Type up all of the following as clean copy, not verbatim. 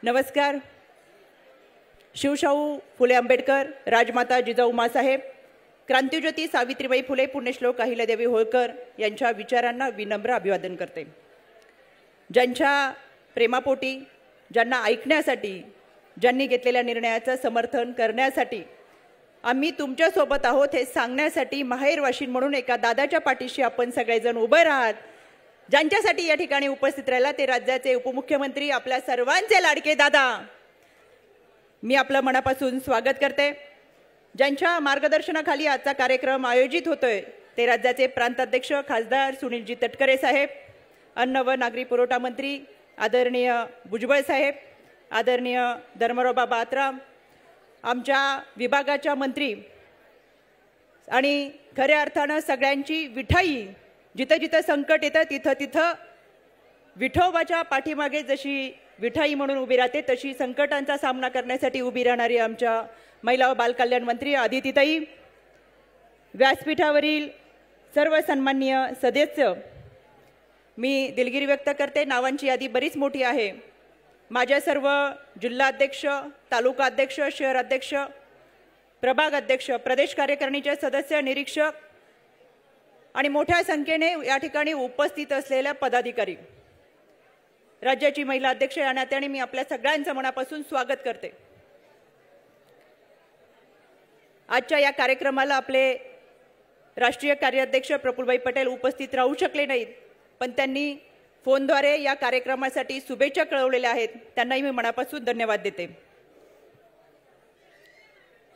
नमस्कार. शिवशाहू फुले आंबेडकर, राजमाता जिजाऊ माँसाहेब, क्रांतिज्योती सावित्रीबाई फुले, पुण्यश्लोक अहिल्यादेवी होळकर यांच्या विचारांना विनम्र अभिवादन करते. ज्यांच्या प्रेमापोटी, ज्यांना ऐकण्यासाठी, ज्यांनी घेतलेल्या निर्णयाचं समर्थन करण्यासाठी आम्ही तुमच्यासोबत आहोत हे सांगण्यासाठी माहेरवाशीण म्हणून एका दादाच्या पाठीशी आपण सगळेजण उभे राहात. ज्यांच्यासाठी या ठिकाणी उपस्थित राहिला ते राज्याचे उपमुख्यमंत्री, आपल्या सर्वांचे लाडके दादा, मी आपलं मनापासून स्वागत करते. ज्यांच्या मार्गदर्शनाखाली आजचा कार्यक्रम आयोजित होतोय ते राज्याचे प्रांताध्यक्ष खासदार सुनीलजी तटकरे साहेब, अन्न व नागरी पुरवठा मंत्री आदरणीय भुजबळ साहेब, आदरणीय धर्मराव बाबा आत्राम, आमच्या विभागाच्या मंत्री आणि खऱ्या अर्थानं सगळ्यांची विठाई, जिथं जिथं संकट येतं तिथं तिथं विठोबाच्या पाठीमागे जशी विठाई म्हणून उभी राहते तशी संकटांचा सामना करण्यासाठी उभी राहणारी आमच्या महिला व बालकल्याण मंत्री आदितीताई, व्यासपीठावरील सर्व सन्माननीय सदस्य, मी दिलगिरी व्यक्त करते. नावांची यादी बरीच मोठी आहे. माझ्या सर्व जिल्हाध्यक्ष, तालुका अध्यक्ष, शहर अध्यक्ष, प्रभाग अध्यक्ष, प्रदेश कार्यकारिणीचे सदस्य, निरीक्षक आणि मोठ्या संख्येने या ठिकाणी उपस्थित असलेल्या पदाधिकारी, राज्याची महिला अध्यक्ष या नात्याने मी आपल्या सगळ्यांचं मनापासून स्वागत करते. आजच्या या कार्यक्रमाला आपले राष्ट्रीय कार्याध्यक्ष प्रफुल्लभाई पटेल उपस्थित राहू शकले नाहीत, पण त्यांनी फोनद्वारे या कार्यक्रमासाठी शुभेच्छा कळवलेल्या आहेत. त्यांनाही मी मनापासून धन्यवाद देते.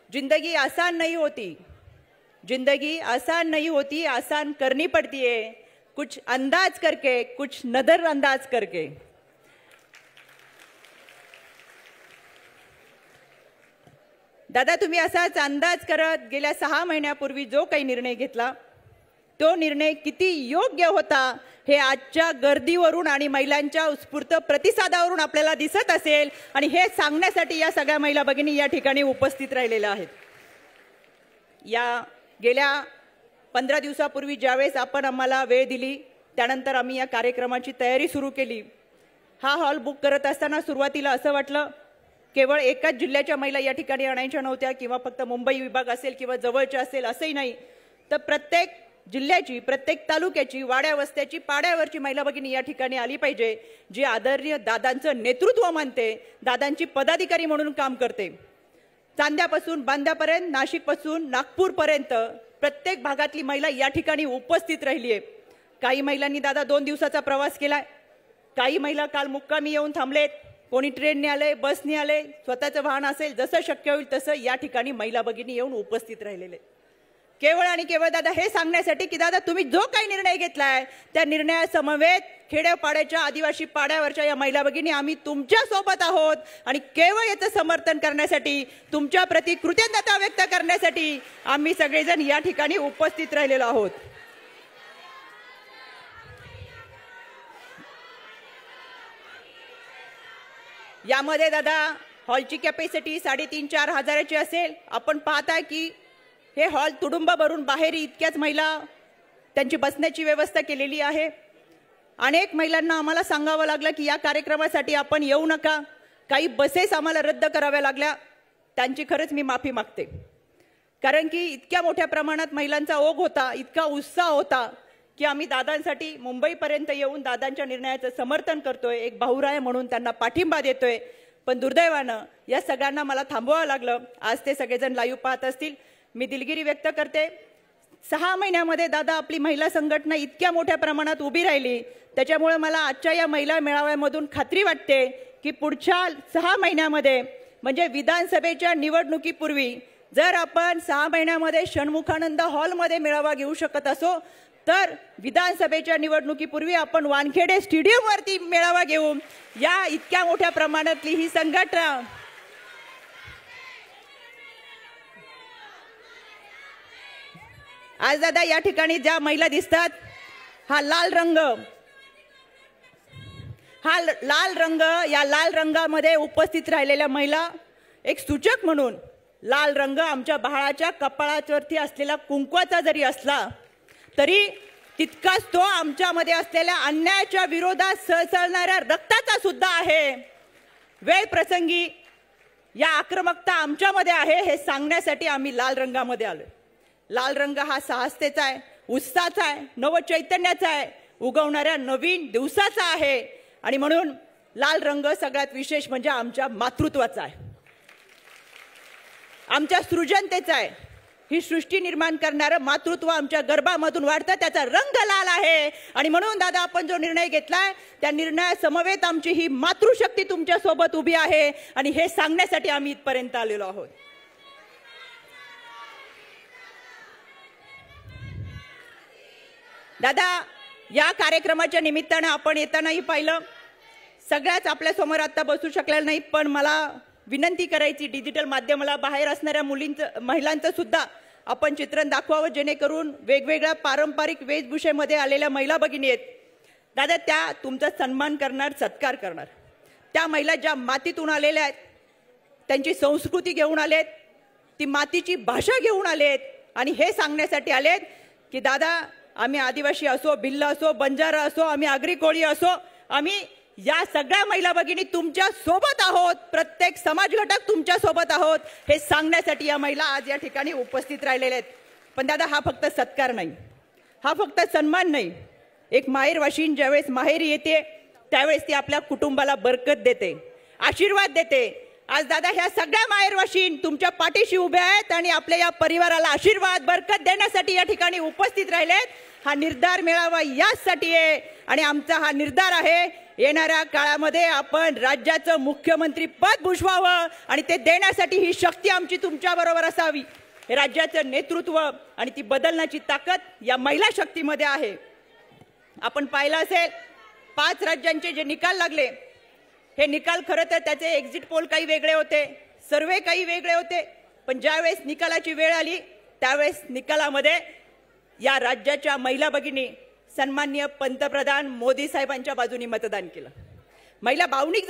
जिंदगी आसान नहीं होती, जिंदगी आसान नहीं होती, आसान करनी पड़ती है, कुछ अंदाज करके, कुछ नजरअंदाज करके. दादा, तुम्ही असाच अंदाज करत गेल्या 6 महिन्यापूर्वी जो काही निर्णय घेतला तो निर्णय किती योग्य होता हे आजच्या गर्दीवरून आणि महिलांच्या उत्स्फूर्त प्रतिसादावरून आपल्याला दिसत असेल आणि हे सांगण्यासाठी या सगळ्या महिला भगिनी या ठिकाणी उपस्थित राहिलेल्या आहेत. या गेल्या 15 दिवसापूर्वी ज्यावेळेस आपण आम्हाला वेळ दिली त्यानंतर आम्ही या कार्यक्रमाची तयारी सुरू केली. हा हॉल बुक करत असताना सुरुवातीला असं वाटलं केवळ एकाच जिल्ह्याच्या महिला या ठिकाणी आणायच्या नव्हत्या किंवा फक्त मुंबई विभाग असेल किंवा जवळच्या असेल असंही नाही, तर प्रत्येक जिल्ह्याची, प्रत्येक तालुक्याची, वाड्या वस्त्याची, पाड्यावरची महिला भगिनी या ठिकाणी आली पाहिजे, जी आदरणीय दादांचं नेतृत्व मानते, दादांची पदाधिकारी म्हणून काम करते. चांद्यापासून बांद्यापर्यंत, नाशिकपासून नागपूरपर्यंत प्रत्येक भागातली महिला या ठिकाणी उपस्थित राहिली आहे. काही महिलांनी दादा 2 दिवसाचा प्रवास केलाय, काही महिला काल मुक्कामी येऊन थांबलेत, कोणी ट्रेनने आले, बसने आले, स्वतःचं वाहन असेल, जसं शक्य होईल तसं या ठिकाणी महिला भगिनी येऊन उपस्थित राहिलेले. केवळ आणि केवळ दादा हे सांगण्यासाठी की दादा तुम्ही जो काही निर्णय घेतलाय त्या निर्णयासमवेत खेड्यापाड्याच्या, आदिवासी पाड्यावरच्या या महिला भगिनी आम्ही तुमच्या सोबत आहोत आणि केवळ याचं समर्थन करण्यासाठी, तुमच्या प्रति कृतज्ञता व्यक्त करण्यासाठी आम्ही सगळेजण या ठिकाणी उपस्थित राहिलेलो आहोत. यामध्ये दादा हॉलची कॅपॅसिटी 3,500-4,000 हजाराची असेल. आपण पाहता की हे हॉल तुडुंब भरून बाहेर इतक्याच महिला त्यांची बसण्याची व्यवस्था केलेली आहे. अनेक महिलांना आम्हाला सांगावं लागलं की या कार्यक्रमासाठी आपण येऊ नका, काही बसेस आम्हाला रद्द कराव्या लागल्या. त्यांची खरंच मी माफी मागते, कारण की इतक्या मोठ्या प्रमाणात महिलांचा ओघ होता, इतका उत्साह होता की आम्ही दादांसाठी मुंबईपर्यंत येऊन दादांच्या निर्णयाचं समर्थन करतोय, एक भाऊराय म्हणून त्यांना पाठिंबा देतोय. पण दुर्दैवानं या सगळ्यांना मला थांबवावं लागलं. आज ते सगळेजण लाईव्ह पाहत असतील. मी दिलगिरी व्यक्त करते. 6 महिन्यामध्ये दादा आपली महिला संघटना इतक्या मोठ्या प्रमाणात उभी राहिली, त्याच्यामुळे मला आजच्या या महिला मेळाव्यामधून खात्री वाटते की पुढच्या 6 महिन्यामध्ये म्हणजे विधानसभेच्या निवडणुकीपूर्वी जर आपण 6 महिन्यामध्ये षण्मुखानंद हॉलमध्ये मेळावा घेऊ शकत असो तर विधानसभेच्या निवडणुकीपूर्वी आपण वानखेडे स्टेडियमवरती मेळावा घेऊ. या इतक्या मोठ्या प्रमाणातली ही संघटना आज दादा या ठिकाणी ज्या महिला दिसतात, हा लाल रंग, या लाल रंगामध्ये उपस्थित राहिलेल्या महिला एक सूचक म्हणून लाल रंग आमच्या बाळाच्या कपाळावरती असलेला कुंकवाचा जरी असला तरी तितकाच तो आमच्यामध्ये असलेल्या अन्यायाच्या विरोधात सळसळणाऱ्या रक्ताचा सुद्धा आहे. वेळ प्रसंगी या आक्रमकता आमच्यामध्ये आहे हे सांगण्यासाठी आम्ही लाल रंगामध्ये आलो. लाल रंग हा साहसतेचा आहे, उत्साहाचा आहे, नवचैतन्याचा आहे, उगवणाऱ्या नवीन दिवसाचा आहे. आणि म्हणून लाल रंग सगळ्यात विशेष म्हणजे आमच्या मातृत्वाचा आहे, आमच्या सृजनतेचा आहे. ही सृष्टी निर्माण करणारं मातृत्व आमच्या गर्भामधून वाढतं, त्याचा रंग लाल आहे. आणि म्हणून दादा आपण जो निर्णय घेतलाय त्या निर्णयासमवेत आमची ही मातृशक्ती तुमच्या सोबत उभी आहे आणि हे सांगण्यासाठी आम्ही इथपर्यंत आलेलो आहोत. दादा या कार्यक्रमाच्या निमित्तानं आपण येतानाही पाहिलं, सगळ्याच आपल्या समोर आता बसू शकलेल्या नाही, पण मला विनंती करायची डिजिटल माध्यमाला बाहेर असणाऱ्या महिलांचं सुद्धा आपण चित्रण दाखवावं, जेणेकरून वेगवेगळ्या पारंपरिक वेशभूषेमध्ये आलेल्या महिला भगिनी आहेत. दादा त्या तुमचा सन्मान करणार, सत्कार करणार. त्या महिला ज्या मातीतून आलेल्या आहेत, त्यांची संस्कृती घेऊन आलेत, ती मातीची भाषा घेऊन आलेत आणि हे सांगण्यासाठी आलेत की दादा आम्ही आदिवासी असो, भिल्ल असो, बंजारा असो, आम्ही आगरी कोळी असो, आम्ही या सगळ्या महिला भगिनी तुमच्या सोबत आहोत, प्रत्येक समाज घटक तुमच्या सोबत आहोत हे सांगण्यासाठी या महिला आज या ठिकाणी उपस्थित राहिलेल्या आहेत. पण दादा हा फक्त सत्कार नाही, हा फक्त सन्मान नाही. एक माहेरवाशीण ज्यावेळेस माहेरी येते त्यावेळेस ती आपल्या कुटुंबाला बरकत देते, आशीर्वाद देते. आज दादा ह्या सगळ्या माहेरवाशीण तुमच्या पाठीशी उभ्या आहेत आणि आपल्या या परिवाराला आशीर्वाद बरकत देण्यासाठी या ठिकाणी उपस्थित राहिलेत. हा निर्धार मिळावा यासाठी आहे आणि आमचा हा निर्धार आहे येणाऱ्या काळामध्ये आपण राज्याचं मुख्यमंत्री पद भूषवावं आणि ते देण्यासाठी ही शक्ती आमची तुमच्या बरोबर असावी. हे राज्याचं नेतृत्व आणि ती बदलण्याची ताकद या महिला शक्तीमध्ये आहे. आपण पाहिलं असेल 5 राज्यांचे जे निकाल लागले, हे निकाल खरं तर त्याचे एक्झिट पोल काही वेगळे होते, सर्वे काही वेगळे होते, पण ज्यावेळेस निकालाची वेळ आली त्यावेळेस निकालामध्ये या राज्याच्या महिला भगिनी सन्माननीय पंतप्रधान मोदी साहेबांच्या बाजूने मतदान केलं. महिला भावनिक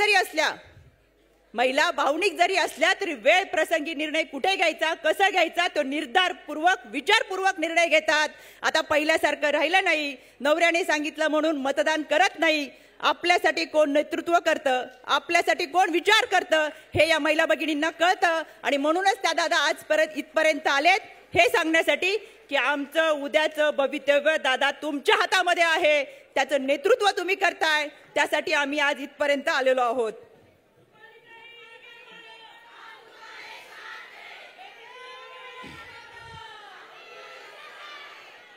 जरी असल्या तरी वेळ प्रसंगी निर्णय कुठे घ्यायचा, कसा घ्यायचा तो निर्धारपूर्वक, विचारपूर्वक निर्णय घेतात. आता पहिल्यासारखं राहिलं नाही, नवऱ्याने सांगितलं म्हणून मतदान करत नाही. आपल्यासाठी कोण नेतृत्व करतं, आपल्यासाठी कोण विचार करतं हे या महिला भगिनींना कळतं आणि म्हणूनच त्या दादा आज परत इथपर्यंत आलेत हे सांगण्यासाठी की आमचं उद्याचं भवितव्य दादा तुमच्या हातामध्ये आहे, त्याचं नेतृत्व तुम्ही करताय, त्यासाठी आम्ही आज इथपर्यंत आलेलो आहोत.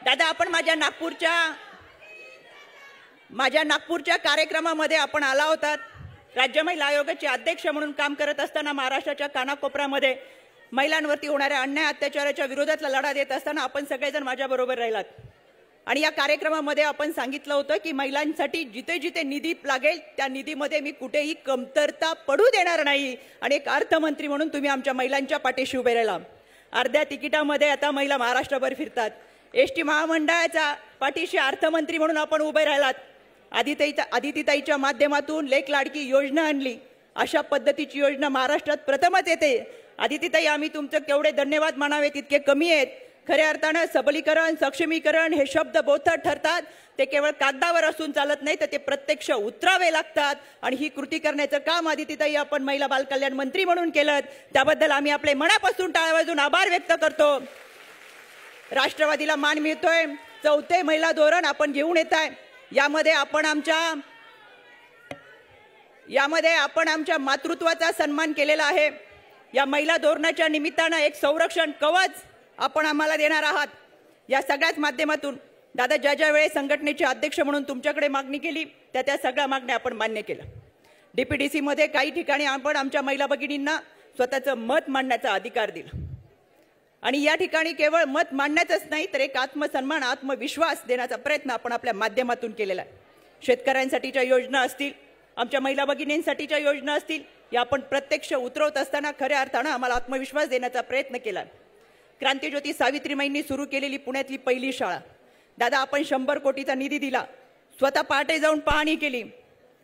दादा आपण माझ्या नागपूरच्या कार्यक्रमामध्ये आपण आला होतात. राज्य महिला आयोगाचे अध्यक्ष म्हणून काम करत असताना महाराष्ट्राच्या कानाकोपऱ्यामध्ये महिलांवरती होणाऱ्या अन्याय अत्याचाराच्या विरोधातला लढा देत असताना आपण सगळेजण माझ्याबरोबर राहिलात आणि या कार्यक्रमामध्ये आपण सांगितलं होतं की महिलांसाठी जिथे जिथे निधी लागेल त्या निधीमध्ये मी कुठेही कमतरता पडू देणार नाही आणि एक अर्थमंत्री म्हणून तुम्ही आमच्या महिलांच्या पाठीशी उभे राहिला. अर्ध्या तिकिटामध्ये आता महिला महाराष्ट्रभर फिरतात. एसटी महामंडळाच्या पाठीशी अर्थमंत्री म्हणून आपण उभे राहिलात. आदितीताईच्या माध्यमातून लेक लाडकी योजना आणली. अशा पद्धतीची योजना महाराष्ट्रात प्रथमच येते. आदितीताई आम्ही तुमचं केवढे धन्यवाद मानावे तितके कमी आहेत. खऱ्या अर्थानं सबलीकरण, सक्षमीकरण हे शब्द बोथट ठरतात, ते केवळ कागदावर असून चालत नाही तर ते प्रत्यक्ष उतरावे लागतात आणि ही कृती करण्याचं काम आदितीताई आपण महिला बालकल्याण मंत्री म्हणून केलं, त्याबद्दल आम्ही आपले मनापासून टाळ्या वाजवून आभार व्यक्त करतो. राष्ट्रवादीला मान मिळतोय. 4थे महिला धोरण आपण घेऊन येत आहे. यामध्ये आपण आमच्या मातृत्वाचा सन्मान केलेला आहे. या महिला धोरणाच्या निमित्तानं एक संरक्षण कवच आपण आम्हाला देणार आहात. या सगळ्याच माध्यमातून दादा ज्या वेळेस संघटनेचे अध्यक्ष म्हणून तुमच्याकडे मागणी केली त्या सगळ्या मागण्या आपण मान्य केल्या. डीपीडीसी मध्ये काही ठिकाणी आपण आमच्या महिला भगिनींना स्वतःचं मत मांडण्याचा अधिकार दिला आणि या ठिकाणी केवळ मत मांडण्याचंच नाही तर एक आत्मसन्मान, आत्मविश्वास देण्याचा प्रयत्न आपण आपल्या माध्यमातून केलेला आहे. शेतकऱ्यांसाठीच्या योजना असतील, आमच्या महिला भगिनींसाठीच्या योजना असतील, या आपण प्रत्यक्ष उतरवत असताना खऱ्या अर्थानं आम्हाला आत्मविश्वास देण्याचा प्रयत्न केला. क्रांतिज्योती सावित्रीमाईंनी सुरू केलेली पुण्यातली पहिली शाळा, दादा आपण 100 कोटीचा निधी दिला. स्वतः पहाटे जाऊन पाहणी केली.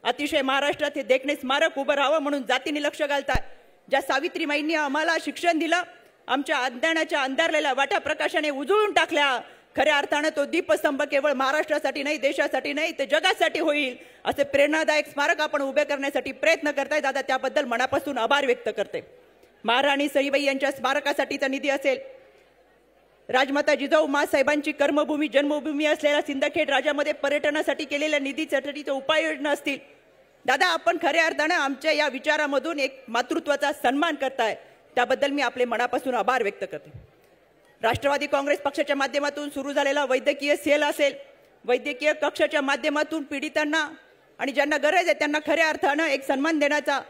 अतिशय महाराष्ट्रात हे देखणे स्मारक उभं राहावं म्हणून जातीने लक्ष घालतात. ज्या सावित्रीमाईंनी आम्हाला शिक्षण दिलं, आमच्या अज्ञानाच्या अंधारलेल्या वाटा प्रकाशाने उजळून टाकल्या. खऱ्या अर्थानं तो दीपस्तंभ केवळ महाराष्ट्रासाठी नाही, देशासाठी नाही, तर जगासाठी होईल असे प्रेरणादायक स्मारक आपण उभे करण्यासाठी प्रयत्न करताय. दादा, त्याबद्दल मनापासून आभार व्यक्त करते. महाराणी सईबाई यांच्या स्मारकासाठीचा निधी असेल, राजमाता जिजाऊ साहेबांची कर्मभूमी जन्मभूमी असलेल्या सिंदखेड राजामध्ये पर्यटनासाठी केलेल्या निधीसाठीच्या उपाययोजना असतील. दादा, आपण खऱ्या अर्थानं आमच्या या विचारामधून एक मातृत्वाचा सन्मान करताय, त्याबद्दल मी आपले मनापासून आभार व्यक्त करते. राष्ट्रवादी काँग्रेस पक्षाच्या माध्यमातून सुरू झालेला वैद्यकीय सेल असेल, वैद्यकीय कक्षाच्या माध्यमातून पीडितांना आणि ज्यांना गरज आहे त्यांना खऱ्या अर्थानं एक सन्मान देण्याचा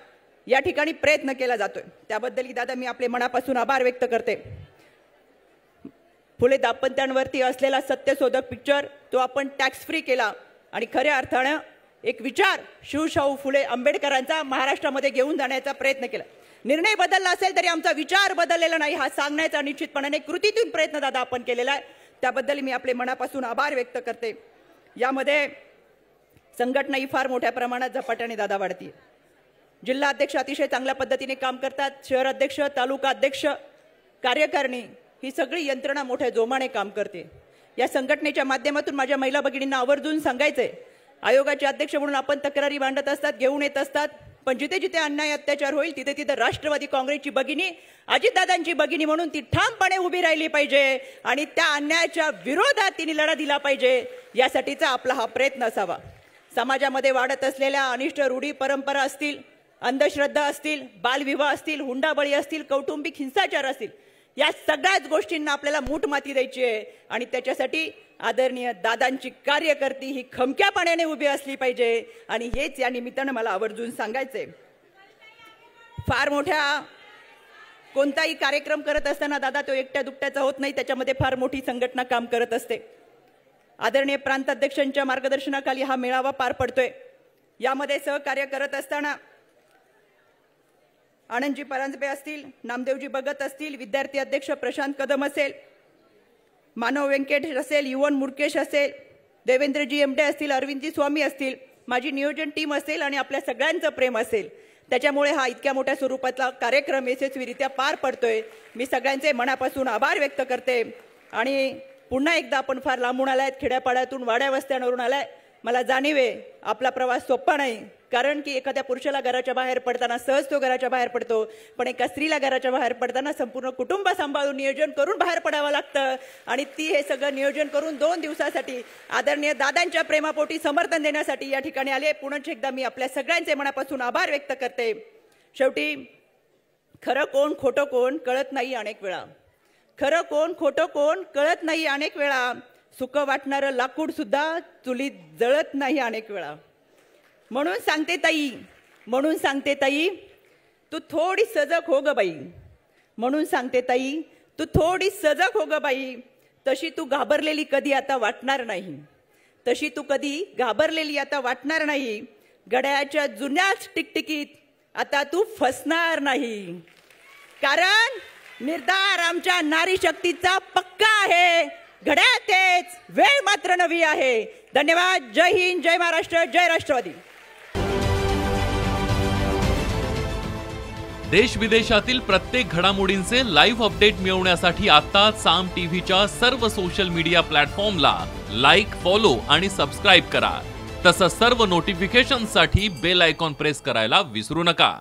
या ठिकाणी प्रयत्न केला जातोय, त्याबद्दल दादा मी आपले मनापासून आभार व्यक्त करते. फुले दाम्पत्यांवरती असलेला सत्यशोधक पिक्चर तो आपण टॅक्स फ्री केला आणि खऱ्या अर्थानं एक विचार शिवशाहू फुले आंबेडकरांचा महाराष्ट्रामध्ये घेऊन जाण्याचा प्रयत्न केला. निर्णय बदलला असेल तरी आमचा विचार बदललेला नाही हा सांगण्याचा निश्चितपणाने कृतीतून प्रयत्न दादा आपण केलेला आहे, त्याबद्दल मी आपले मनापासून आभार व्यक्त करते. यामध्ये संघटना ही फार मोठ्या प्रमाणात झपाट्याने दादा वाढते. जिल्हा अध्यक्ष अतिशय चांगल्या पद्धतीने काम करतात, शहर अध्यक्ष, तालुका अध्यक्ष, कार्यकारिणी ही सगळी यंत्रणा मोठ्या जोमाने काम करते. या संघटनेच्या माध्यमातून माझ्या महिला भगिनींना आवर्जून सांगायचंय, आयोगाचे अध्यक्ष म्हणून आपण तक्रारी मांडत असतात, घेऊन येत असतात, पण जिथे जिथे अन्याय अत्याचार होईल तिथे तिथे राष्ट्रवादी काँग्रेसची भगिनी, अजितदादांची भगिनी म्हणून ती ठामपणे उभी राहिली पाहिजे आणि त्या अन्यायाच्या विरोधात तिने लढा दिला पाहिजे, यासाठीचा आपला हा प्रयत्न असावा. समाजामध्ये वाढत असलेल्या अनिष्ट रूढी परंपरा असतील, अंधश्रद्धा असतील, बालविवाह असतील, हुंडाबळी असतील, कौटुंबिक हिंसाचार असतील, या सगळ्याच गोष्टींना आपल्याला मूठमाती द्यायची आहे आणि त्याच्यासाठी आदरणीय दादांची कार्यकर्ती ही खमक्यापणाने उभी असली पाहिजे आणि हेच या निमित्तानं मला आवर्जून सांगायचंय. फार मोठ्या कोणताही कार्यक्रम करत असताना दादा तो एकट्या दुकट्याचा होत नाही, त्याच्यामध्ये फार मोठी संघटना काम करत असते. आदरणीय प्रांताध्यक्षांच्या मार्गदर्शनाखाली हा मेळावा पार पडतोय. यामध्ये सहकार्य करत असताना आनंदजी परांजपे असतील, नामदेवजी भगत असतील, विद्यार्थी अध्यक्ष प्रशांत कदम असेल, मानव व्यंकटेश असेल, युवन मुरकेश असेल, देवेंद्रजी एमडे असतील, अरविंदजी स्वामी असतील, माझी नियोजन टीम असेल आणि आपल्या सगळ्यांचं प्रेम असेल, त्याच्यामुळे हा इतक्या मोठ्या स्वरूपातला कार्यक्रम यशस्वीरित्या पार पडतोय. मी सगळ्यांचे मनापासून आभार व्यक्त करते आणि पुन्हा एकदा आपण फार लांबून आलाय, खेड्यापाड्यातून वाड्या वस्त्यांवरून आलाय. मला जाणीव आहे आपला प्रवास सोपा नाही, कारण की एखाद्या पुरुषाला घराच्या बाहेर पडताना सहज तो घराच्या बाहेर पडतो, पण एका स्त्रीला घराच्या बाहेर पडताना संपूर्ण कुटुंब सांभाळून नियोजन करून बाहेर पडावं लागतं आणि ती हे सगळं नियोजन करून 2 दिवसासाठी आदरणीय दादांच्या प्रेमापोटी समर्थन देण्यासाठी या ठिकाणी आले. पुन्हा एकदा मी आपल्या सगळ्यांचे मनापासून आभार व्यक्त करते. शेवटी खरं कोण खोटं कोण कळत नाही अनेक वेळा, खरं कोण खोटं कोण कळत नाही अनेक वेळा, सुख वाटणारं लाकूड सुद्धा चुलीत जळत नाही अनेक वेळा. म्हणून सांगते ताई तू थोडी सजग हो ग बाई, म्हणून सांगते ताई तू थोडी सजग हो ग बाई, तशी तू घाबरलेली कधी आता वाटणार नाही, तशी तू कधी घाबरलेली आता वाटणार नाही, गड्याच्या जुन्याच टिकटिकीत आता तू फसणार नाही, कारण निर्धार आमच्या नारी शक्तीचा पक्का आहे, घड्याळ तेच, वेळ मात्र नवी आहे. धन्यवाद. जय हिंद, जय महाराष्ट्र, जय राष्ट्रवादी. देश विदेशातील प्रत्येक घडामोडींचे लाईव्ह अपडेट मिळवण्यासाठी आता साम टीव्हीच्या सर्व सोशल मीडिया प्लॅटफॉर्मला लाईक, फॉलो आणि सबस्क्राईब करा. तसंच सर्व नोटिफिकेशनसाठी बेल आयकॉन प्रेस करायला विसरू नका.